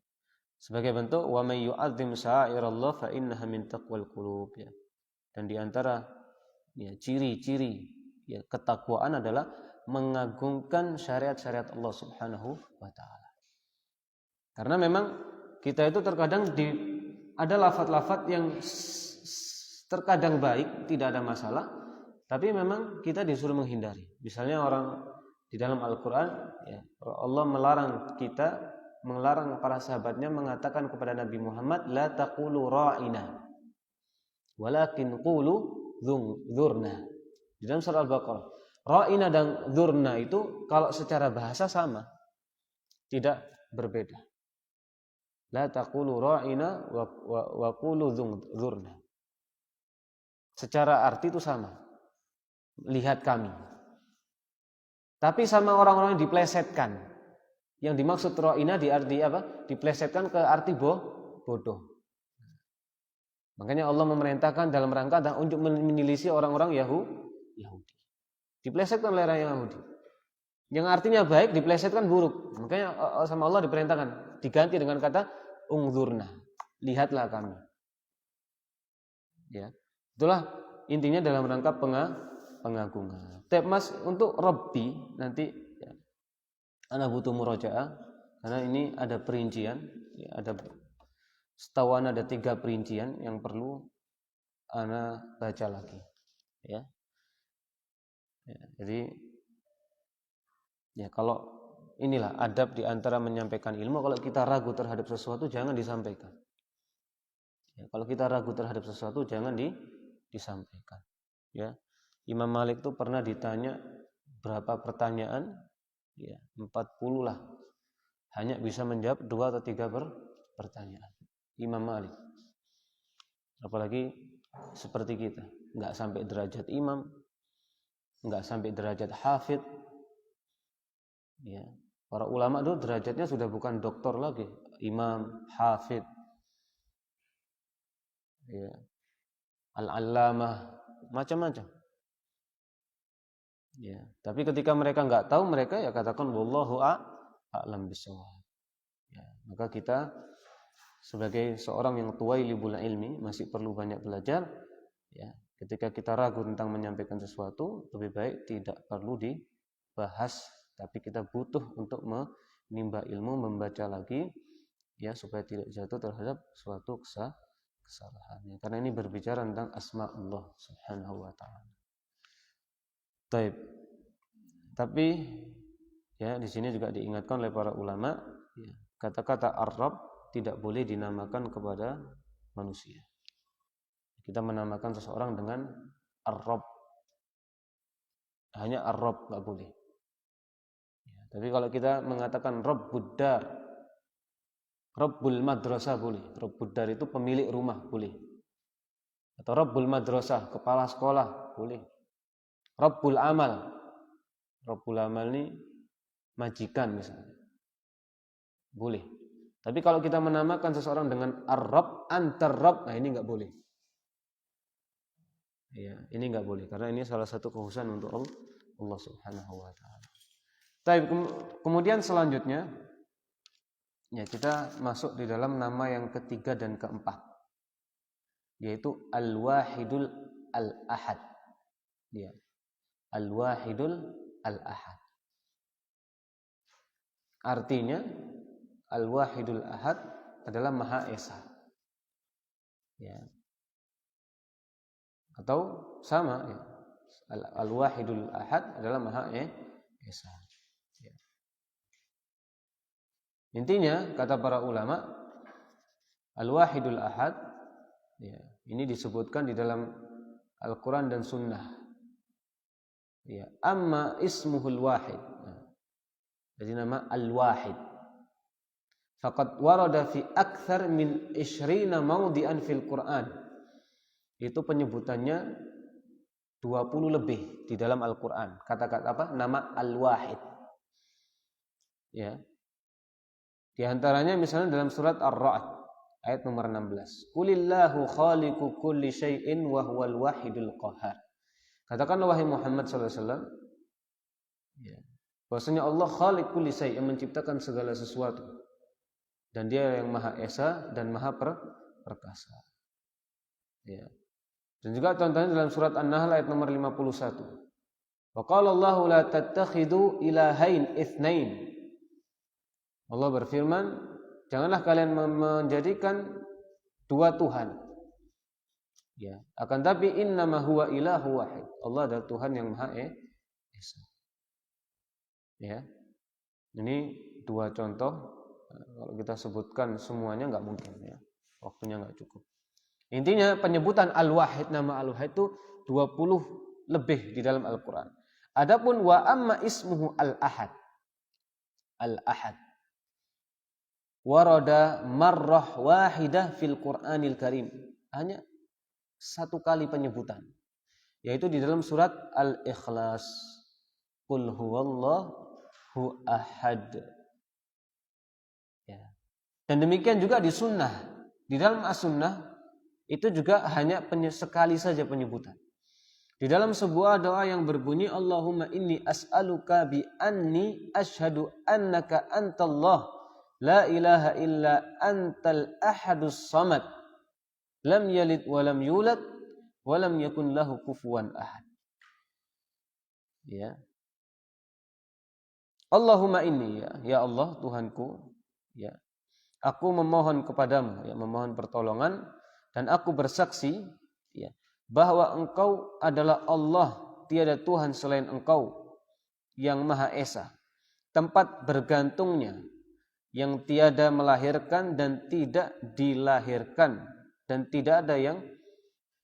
Sebagai bentuk wa may yu'azzim sya'irallah fa innaha min taqwal qulub ya. Dan di antara ya ciri-ciri ya ketakwaan adalah mengagungkan syariat-syariat Allah Subhanahu wa taala. Karena memang kita itu terkadang ada lafaz-lafaz yang terkadang baik, tidak ada masalah, tapi memang kita disuruh menghindari. Misalnya orang di dalam Al-Qur'an ya, Allah melarang para sahabatnya mengatakan kepada Nabi Muhammad la taqulu ra'ina walakin qulu dzurna. Di dalam surah Al-Baqarah, ra'ina dan dzurna itu kalau secara bahasa sama, tidak berbeda. La taqulu ra'ina wa qulu dzurna. Secara arti itu sama. Lihat kami. Tapi sama orang-orang yang diplesetkan. Yang dimaksud ra'ina di arti apa? Diplesetkan ke arti bodoh. Makanya Allah memerintahkan dalam rangka untuk menyelisih orang-orang Yahudi. Diplesetkan oleh orang Yahudi. Yang artinya baik diplesetkan buruk. Makanya sama Allah diperintahkan diganti dengan kata ungzurna. Lihatlah kami. Ya. Itulah intinya dalam rangka pengagungan. Mas untuk Rabbi nanti ya, ana butuh murajaah karena ini ada perincian, ya, setahu ana ada 3 perincian yang perlu ana baca lagi. Ya. Jadi ya kalau inilah adab di antara menyampaikan ilmu. Kalau kita ragu terhadap sesuatu jangan disampaikan. Ya, kalau kita ragu terhadap sesuatu jangan disampaikan. Ya, Imam Malik itu pernah ditanya berapa pertanyaan, ya 40 lah, hanya bisa menjawab 2 atau 3 pertanyaan. Imam Malik. Apalagi seperti kita, nggak sampai derajat imam, nggak sampai derajat hafid. Ya, para ulama dulu derajatnya sudah bukan doktor lagi, imam, hafid, ya, al-allamah, macam-macam. Ya, tapi ketika mereka nggak tahu, mereka ya katakan wallahu a'lam bishawab. Ya, maka kita sebagai seorang yang tuwailibul ilmi masih perlu banyak belajar. Ya, ketika kita ragu tentang menyampaikan sesuatu, lebih baik tidak perlu dibahas, tapi kita butuh untuk menimba ilmu, membaca lagi, ya supaya tidak jatuh terhadap suatu kesalahan. Karena ini berbicara tentang asma Allah Subhanahu wa taala. Taib. Tapi ya di sini juga diingatkan oleh para ulama, ya, kata-kata Ar-Rabb tidak boleh dinamakan kepada manusia. Kita menamakan seseorang dengan Ar-Rabb. Hanya Ar-Rabb enggak boleh. Ya, tapi kalau kita mengatakan Rabbud Dar, Rabbul Madrasah boleh. Rabbud Dar itu pemilik rumah boleh. Atau Rabbul Madrasah, kepala sekolah boleh. Rabbul Amal. Rabbul Amal ini majikan misalnya. Boleh. Tapi kalau kita menamakan seseorang dengan Ar-Rabb, antar Rabb, nah ini enggak boleh. Ya, ini enggak boleh karena ini salah satu kekhususan untuk Allah Subhanahu wa taala. Kemudian selanjutnya ya kita masuk di dalam nama yang ketiga dan keempat, yaitu Al-Wahidul Al-Ahad. Ya. Al-Wahidul Al-Ahad. Artinya Al-Wahidul Ahad adalah Maha Esa. Ya. Atau sama ya. Al-Wahidul Ahad adalah Maha Esa. Ya. Intinya kata para ulama, Al-Wahidul Ahad ya, ini disebutkan di dalam Al-Quran dan Sunnah. Ya, amma ismuhul wahid. Jadi nama Al-Wahid. Faqad warada fi akthar min 20 mawdi'an fil Quran. Itu penyebutannya 20 lebih di dalam Al-Quran. Kata-kata apa? Nama Al-Wahid. Ya. Di antaranya misalnya dalam surat Ar-Ra'd ayat nomor 16. Qulillahu khaliqu kulli syai'in wa huwal wahidul qahhar. Katakanlah wahai Muhammad sallallahu alaihi wasallam, ya, bahwasanya Allah khaliq kulli syai', yang menciptakan segala sesuatu. Dan Dia yang Maha Esa dan Maha Perkasa. Ya. Dan juga contohnya dalam surat An-Nahl ayat nomor 51. Wa qala Allahu la tattakhidu ilahain itsnain. Allah berfirman, janganlah kalian menjadikan dua Tuhan. Ya, akan tapi innama huwa ilahu wahid. Allah adalah Tuhan yang Maha Esa. Ya. Ini dua contoh. Kalau kita sebutkan semuanya enggak mungkin ya. Waktunya enggak cukup. Intinya penyebutan Al-Wahid, nama Al-Wahid itu 20 lebih di dalam Al-Qur'an. Adapun wa amma ismuhu Al-Ahad. Al-Ahad warada marrah wahidah fil Qur'anil Karim. Hanya satu kali penyebutan, yaitu di dalam surat Al-Ikhlas. Qul huwallahu ahad. Ya. Dan demikian juga di sunnah. Di dalam as-sunnah itu juga hanya sekali saja penyebutan. Di dalam sebuah doa yang berbunyi Allahumma inni as'aluka bi anni asyhadu annaka antallah la ilaha illa antal ahadus samad lam yalid wa lam yulad wa lam yakun lahu kufuwan ahad. Ya. Allahumma inni, ya Allah Tuhanku, ya. Aku memohon kepadamu, ya, memohon pertolongan, dan aku bersaksi, ya, bahwa Engkau adalah Allah, tiada Tuhan selain Engkau yang Maha Esa, tempat bergantungnya, yang tiada melahirkan dan tidak dilahirkan, dan tidak ada yang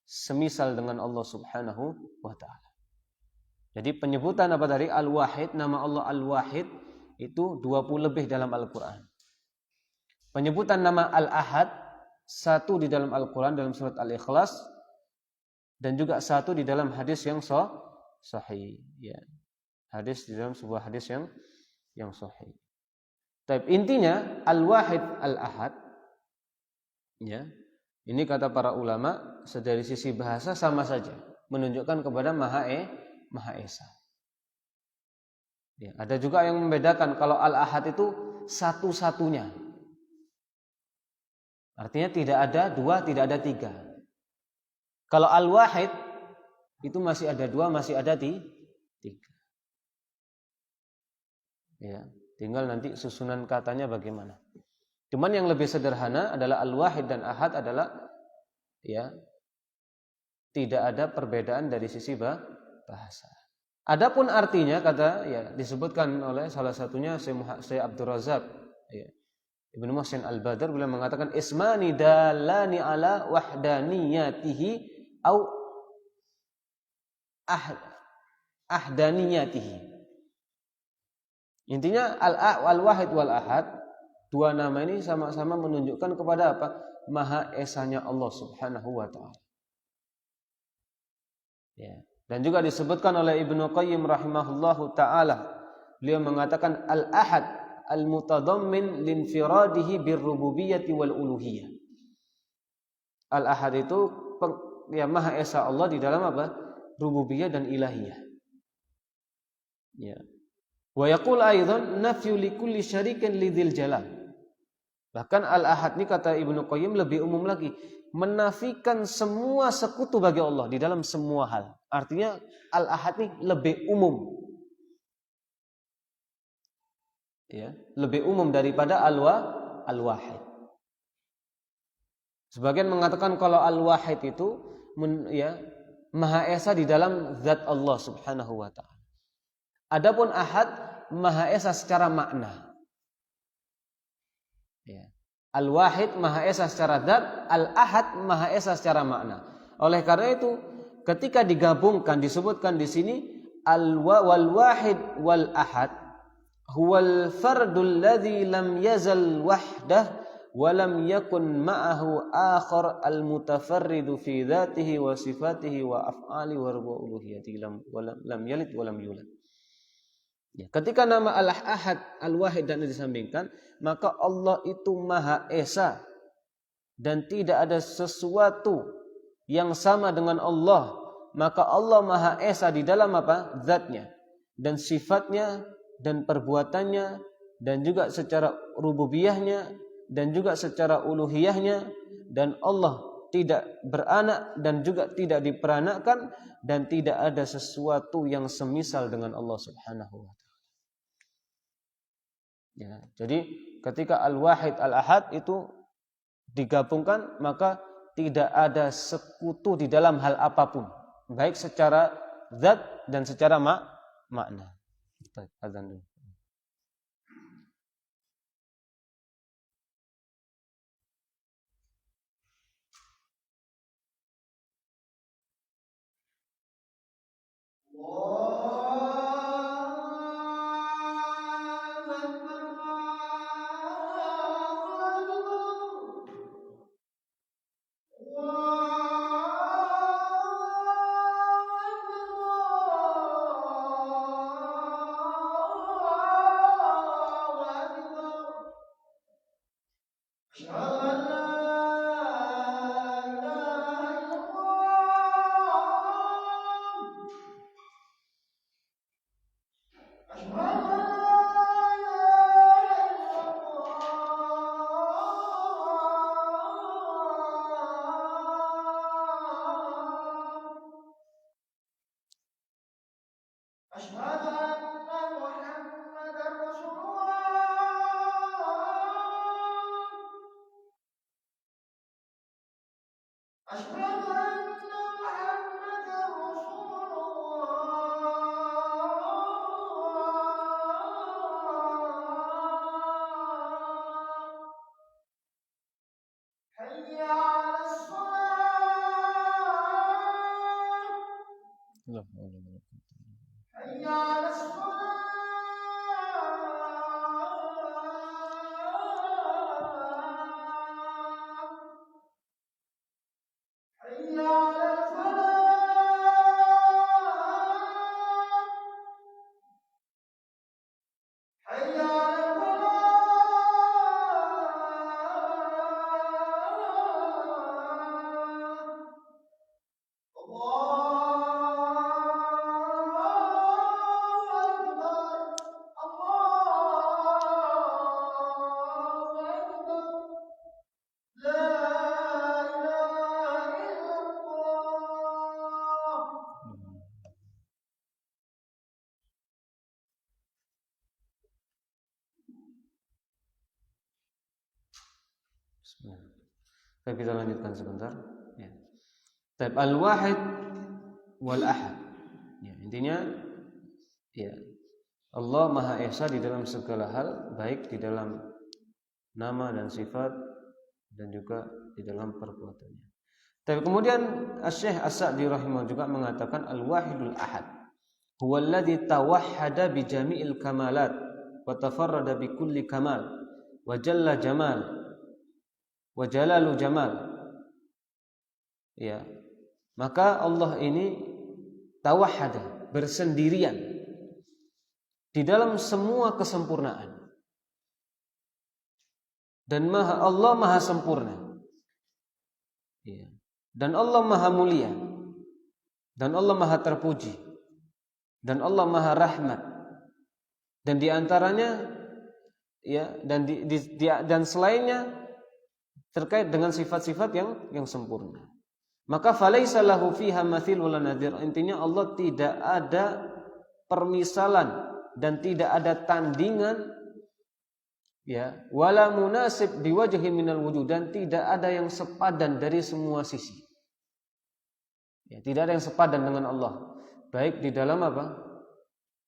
semisal dengan Allah Subhanahu wa ta'ala. Jadi penyebutan apa dari Al-Wahid, nama Allah Al-Wahid itu 20 lebih dalam Al-Quran. Penyebutan nama Al-Ahad satu di dalam Al-Quran dalam surat Al-Ikhlas, dan juga satu di dalam hadis yang sahih. Ya. Hadis di dalam sebuah hadis yang sahih. Tapi intinya Al-Wahid Al-Ahad, ya, ini kata para ulama dari sisi bahasa sama saja, menunjukkan kepada Maha Esa. Ya, ada juga yang membedakan kalau Al-Ahad itu satu-satunya. Artinya tidak ada dua, tidak ada tiga. Kalau Al-Wahid itu masih ada dua, masih ada tiga. Ya, tinggal nanti susunan katanya bagaimana. Cuman yang lebih sederhana adalah Al-Wahid dan Ahad adalah, ya, tidak ada perbedaan dari sisi bahasa. Adapun artinya kata, ya, disebutkan oleh salah satunya Syekh Abdul Razak, ya, Ibnu Muhsin Al-Badr beliau mengatakan ismani dalani ala wahdaniyatihi au ahdaniyatihi. Intinya Al-Wahid wal Ahad, dua nama ini sama-sama menunjukkan kepada apa? Maha Esanya Allah Subhanahu wa ta'ala. Ya. Dan juga disebutkan oleh Ibnu Qayyim rahimahullahu ta'ala, beliau mengatakan Al-Ahad al-mutadammin linfiradihi birrububiyyati wal uluhiyah. Al-Ahad itu ya Maha Esa Allah di dalam apa? Rububiyah dan ilahiyah. Ya. Wa yaqul aidan nafyu likulli syarikin lidzil jalal. Bahkan Al-Ahad ini kata Ibnu Qayyim lebih umum lagi, menafikan semua sekutu bagi Allah di dalam semua hal. Artinya Al-Ahad ini lebih umum. ya, lebih umum daripada al-wahid. Sebagian mengatakan kalau al-wahid itu ya, Maha Esa di dalam zat Allah Subhanahu wa taala. Adapun ahad Maha Esa secara makna. Ya. Al-wahid Maha Esa secara zat, al-ahad Maha Esa secara makna. Oleh karena itu, ketika digabungkan disebutkan di sini wal-wahid wal-ahad huwal fardul ladzi lam yazal wahdah walam yakun ma'ahu akhar al-mutafarridu fi dzatihi wa sifatihi wa af'ali wa uluhiyatihi lam yalid wa lam yulad. Ya, ketika nama al-ahad, al-wahid dan disambingkan, maka Allah itu Maha Esa dan tidak ada sesuatu yang sama dengan Allah. Maka Allah Maha Esa di dalam apa? Zatnya dan sifatnya dan perbuatannya dan juga secara rububiyahnya dan juga secara uluhiyahnya, dan Allah tidak beranak dan juga tidak diperanakkan dan tidak ada sesuatu yang semisal dengan Allah Subhanahu wa taala. Ya, jadi ketika al-wahid al-ahad itu digabungkan maka tidak ada sekutu di dalam hal apapun, baik secara zat dan secara makna. Baik, azan dulu. Baik, kita lanjutkan sebentar. Ya. Tab al-wahid wal ahad. Ya, intinya ya, Allah Maha Esa di dalam segala hal, baik di dalam nama dan sifat dan juga di dalam perbuatannya. Tapi kemudian Asy-Syaikh As-Sa'di rahimahullah juga mengatakan al-wahidul ahad huwa alladzi tawahhada bi jami'il kamalat wa tafarrada bi kulli kamal wa jalla jamal wa jalalu jamal. Ya. Maka Allah ini tawahhada, bersendirian di dalam semua kesempurnaan. Dan Allah Maha sempurna. Ya. Dan Allah Maha mulia. Dan Allah Maha terpuji. Dan Allah Maha rahmat. Dan di antaranya ya, dan selainnya terkait dengan sifat-sifat yang sempurna. Maka falaisa lahu fiha mathil wala nadhir. Intinya Allah tidak ada permisalan dan tidak ada tandingan ya, wala munasib biwajhin minal wujud, dan tidak ada yang sepadan dari semua sisi. Ya, tidak ada yang sepadan dengan Allah, baik di dalam apa?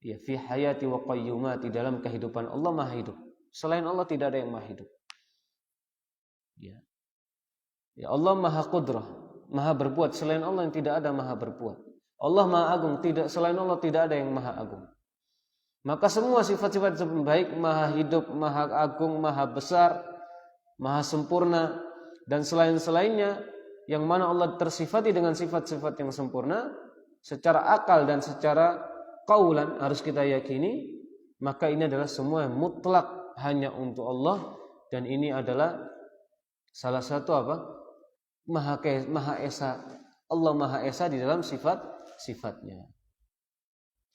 Ya, fi hayati wa qayyumati, dalam kehidupan Allah Maha hidup. Selain Allah tidak ada yang Maha hidup. Ya. Ya, Allah Maha Qudrah, Maha berbuat, selain Allah yang tidak ada Maha berbuat. Allah Maha Agung, tidak, selain Allah tidak ada yang Maha Agung. Maka semua sifat-sifat baik, Maha hidup, Maha Agung, Maha besar, Maha sempurna, dan selain-selainnya yang mana Allah tersifati dengan sifat-sifat yang sempurna secara akal dan secara qaulan harus kita yakini, maka ini adalah semua mutlak hanya untuk Allah, dan ini adalah salah satu apa? Maha Esa. Allah Maha Esa di dalam sifat-sifatnya.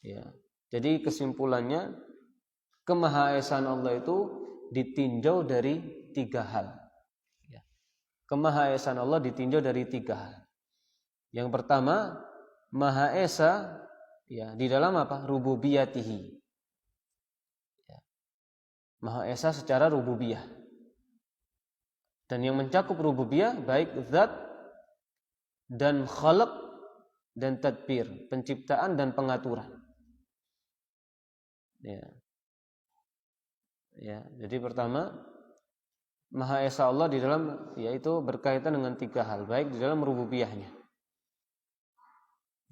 Ya. Jadi kesimpulannya, kemahaesaan Allah itu ditinjau dari 3 hal. Ya. Kemahaesaan Allah ditinjau dari 3 hal. Yang pertama, Maha Esa ya di dalam apa? Rububiyatihi. Ya. Maha Esa secara rububiyah. Dan yang mencakup rububiyah baik zat dan khalaq dan tadbir, penciptaan dan pengaturan. Ya. Ya, jadi pertama, Maha Esa Allah di dalam, yaitu berkaitan dengan 3 hal, baik di dalam rububiyahnya.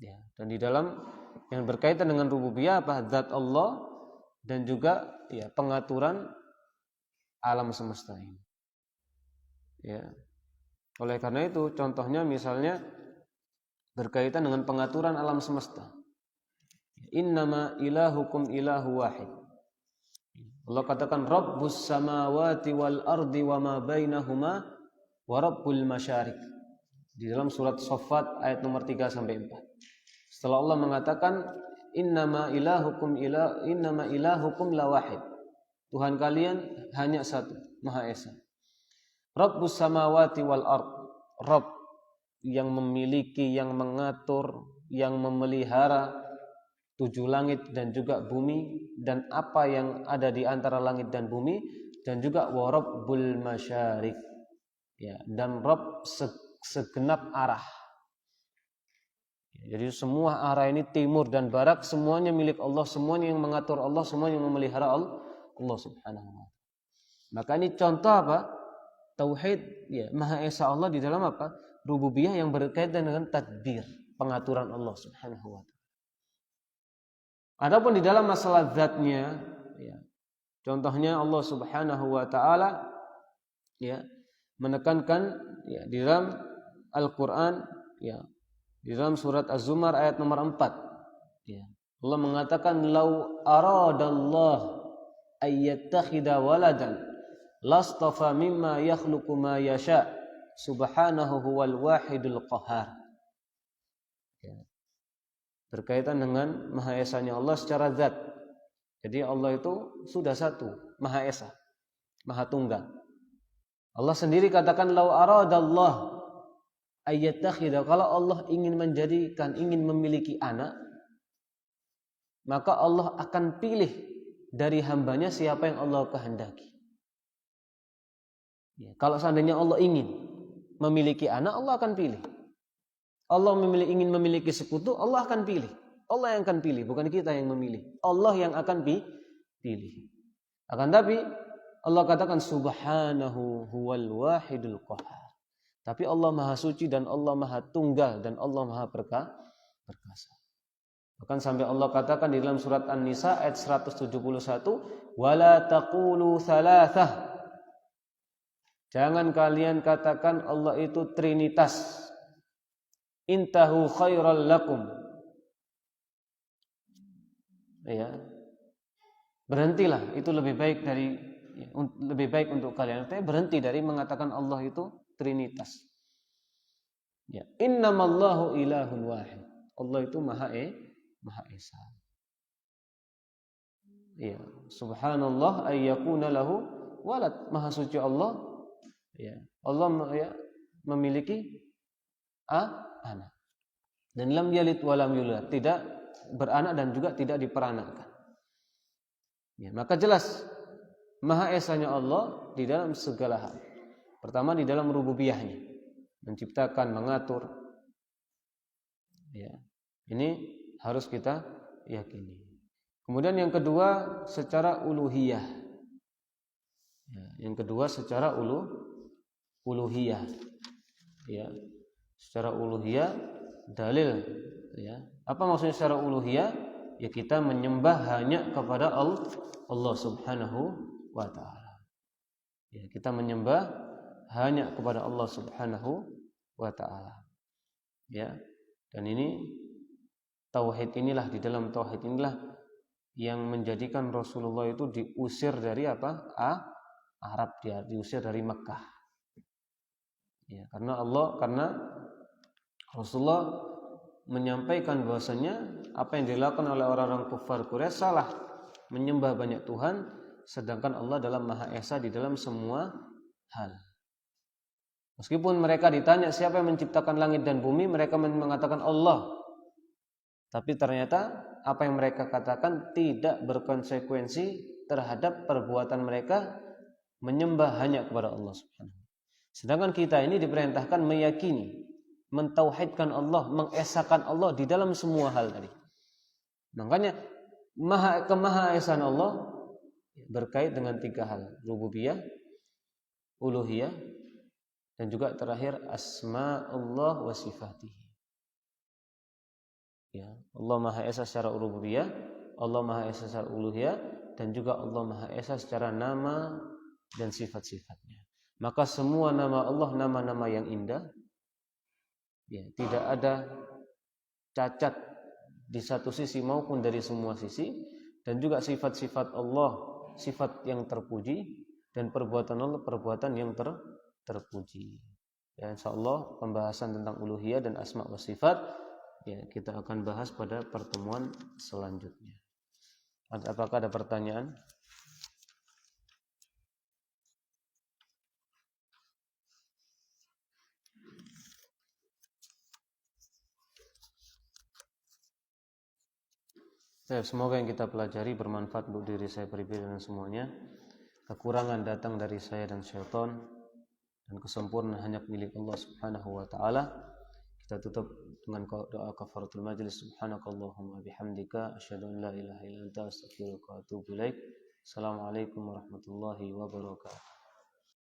Ya, dan di dalam yang berkaitan dengan rububiyah apa? Zat Allah dan juga ya pengaturan alam semesta ini. Ya. Oleh karena itu, contohnya misalnya berkaitan dengan pengaturan alam semesta. Innama ilahukum ilahu wahid. Allah katakan Rabbus samawati wal ardi wa ma bainahuma wa rabbul masyarik. Di dalam surat Shaffat ayat nomor 3 sampai 4. Setelah Allah mengatakan innama ilahukum la wahid. Tuhan kalian hanya satu, Maha Esa. Rabbus samawati wal ard. Rabb yang memiliki, yang mengatur, yang memelihara 7 langit dan juga bumi, dan apa yang ada di antara langit dan bumi, dan juga wa rabbul masyarik. Ya, dan Rabb segenap arah. Jadi semua arah ini, timur dan barat, semuanya milik Allah, semuanya yang mengatur Allah, semuanya yang memelihara Allah Subhanahu wa taala. Maka ini contoh apa? Tauhid ya, Maha Esa Allah di dalam apa? Rububiyah yang berkaitan dengan tadbir, pengaturan Allah Subhanahu wa taala. Adapun di dalam masalah zatnya, ya, contohnya Allah Subhanahu wa taala ya menekankan ya di dalam Al-Qur'an ya di dalam surat Az-Zumar ayat nomor 4 ya. Allah mengatakan lau aradallah ayyattakhidha waladan lastafa mimma yakhluqu ma yasha subhanahu huwal wahidul qahhar. Ya. Berkaitan dengan Maha Esanya Allah secara zat. Jadi Allah itu sudah satu, Maha Esa, Maha Tunggal. Allah sendiri katakan lau aradallah ayyattakhidha, kalau Allah ingin menjadikan, ingin memiliki anak, maka Allah akan pilih dari hambanya siapa yang Allah kehendaki. Ya, kalau seandainya Allah ingin memiliki anak, Allah akan pilih. Allah ingin memiliki sekutu, Allah akan pilih. Allah yang akan pilih, bukan kita yang memilih. Allah yang akan pilih. Akan tapi Allah katakan subhanahu huwal wahidul qahhar. Tapi Allah Maha Suci dan Allah Maha Tunggal dan Allah Maha Perkasa. Bahkan sampai Allah katakan di dalam surat An-Nisa ayat 171, wala taqulu thalathah. Jangan kalian katakan Allah itu trinitas. Intahu khairal lakum. Ya. Berhentilah, itu lebih baik untuk kalian. Artinya berhenti dari mengatakan Allah itu trinitas. Ya, innamallahu ilahun wahid. Allah itu Maha Esa. Ya, subhanallah ayyakuna lahu walad. Maha suci Allah. Ya, Allah ya, memiliki anak. Dan lam yalid wa lam yulad, tidak beranak dan juga tidak diperanakkan. Ya, maka jelas Maha Esanya Allah di dalam segala hal. Pertama di dalam rububiyahnya, menciptakan, mengatur. Ya. Ini harus kita yakini. Kemudian yang kedua secara uluhiyah. Ya, yang kedua secara uluhiyah. Ya. Secara uluhiyah dalil ya. Apa maksudnya secara uluhiyah? Ya kita menyembah hanya kepada Allah Subhanahu wa taala. Ya, kita menyembah hanya kepada Allah Subhanahu wa taala. Ya. Dan ini tauhid inilah, di dalam tauhid inilah yang menjadikan Rasulullah itu diusir dari apa? Arab, dia diusir dari Mekah. Ya, karena Rasulullah menyampaikan bahwasanya apa yang dilakukan oleh orang-orang kufar Quraisy salah, menyembah banyak Tuhan sedangkan Allah dalam Maha Esa di dalam semua hal. Meskipun mereka ditanya siapa yang menciptakan langit dan bumi, mereka mengatakan Allah. Tapi ternyata apa yang mereka katakan tidak berkonsekuensi terhadap perbuatan mereka menyembah hanya kepada Allah Subhanahu. Sedangkan kita ini diperintahkan meyakini, mentauhidkan Allah, mengesakan Allah di dalam semua hal tadi. Makanya kemahaesaan Allah berkait dengan 3 hal, rububiyah, uluhiyah, dan juga terakhir asma'ullah wa sifatihi. Ya, Allah Maha Esa secara rububiyah, Allah Maha Esa secara uluhiyah, dan juga Allah Maha Esa secara nama dan sifat-sifatnya. Maka semua nama Allah nama-nama yang indah. Ya, tidak ada cacat di satu sisi maupun dari semua sisi, dan juga sifat-sifat Allah sifat yang terpuji dan perbuatan Allah perbuatan yang terpuji. Ya, insyaallah pembahasan tentang uluhiyah dan asma wa sifat ya kita akan bahas pada pertemuan selanjutnya. Apakah ada pertanyaan? Ya, semoga yang kita pelajari bermanfaat untuk diri saya pribadi dan semuanya. Kekurangan datang dari saya dan syaitan, dan kesempurnaan hanya milik Allah Subhanahu wa taala. Kita tutup dengan doa kafaratul majlis. Subhanakallahumma bihamdika asyhadu an la ilaha illa anta astaghfiruka wa atubu ilaik. Assalamualaikum warahmatullahi wabarakatuh.